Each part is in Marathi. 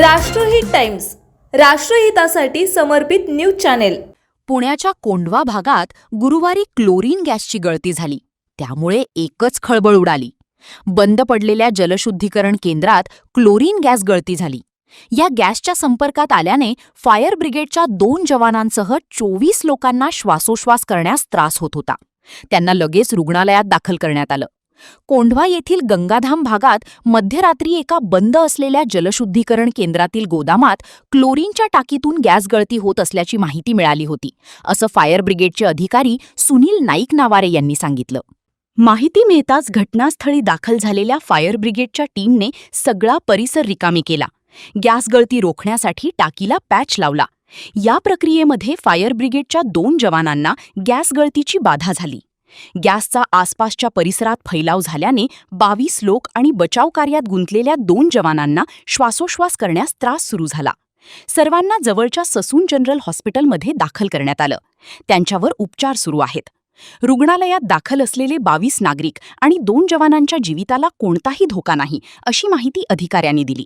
राष्ट्रहित टाइम्स, राष्ट्रहितासाठी समर्पित न्यूज चॅनेल। पुण्याच्या कोंढवा भागात गुरुवारी क्लोरीन गॅसची गळती झाली। त्यामुळे एकच खळबळ उडाली। बंद पडलेल्या जलशुद्धीकरण केंद्रात क्लोरीन गॅस गळती झाली। या गॅसच्या संपर्कात आल्याने फायर ब्रिगेडच्या 2 जवानांसह 24 लोकांना श्वासोश्वास करण्यास त्रास होत होता। त्यांना लगेच रुग्णालयात दाखल करण्यात आलं। कोंढवा येथील गंगाधाम भागात मध्यरात्री एका बंद असलेल्या जलशुद्धीकरण केंद्रातील गोदामात क्लोरीनच्या टाकीतून गॅस गळती होत असल्याची माहिती मिळाली होती, असं फायर ब्रिगेडचे अधिकारी सुनील नाईक नावारे यांनी सांगितलं। माहिती मिळताच घटनास्थळी दाखल झालेल्या फायर ब्रिगेडच्या टीमने सगळा परिसर रिकामी केला। गॅस गळती रोखण्यासाठी टाकीला पॅच लावला। या प्रक्रियेमध्ये फायर ब्रिगेडच्या 2 जवानांना गॅस गळतीची बाधा झाली। गॅसचा आसपासच्या परिसरात फैलाव झाल्याने 22 लोक आणि बचाव कार्यात गुंतलेल्या 2 जवानांना श्वासोश्वास करण्यास त्रास सुरू झाला। सर्वांना जवळच्या ससून जनरल हॉस्पिटलमध्ये दाखल करण्यात आलं। त्यांच्यावर उपचार सुरू आहेत। रुग्णालयात दाखल असलेले 22 नागरिक आणि 2 जवानांच्या जीविताला कोणताही धोका नाही, अशी माहिती अधिकाऱ्यांनी दिली।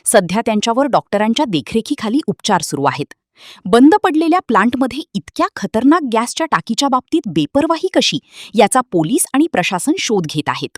सध्या त्यांच्यावर डॉक्टरांच्या देखरेखीखाली उपचार सुरू आहेत। बंद पडलेल्या प्लांटमध्ये इतक्या खतरनाक गॅसच्या टाकीच्या बाबतीत बेपर्वाही कशी, याचा पोलीस आणि प्रशासन शोध घेत आहेत।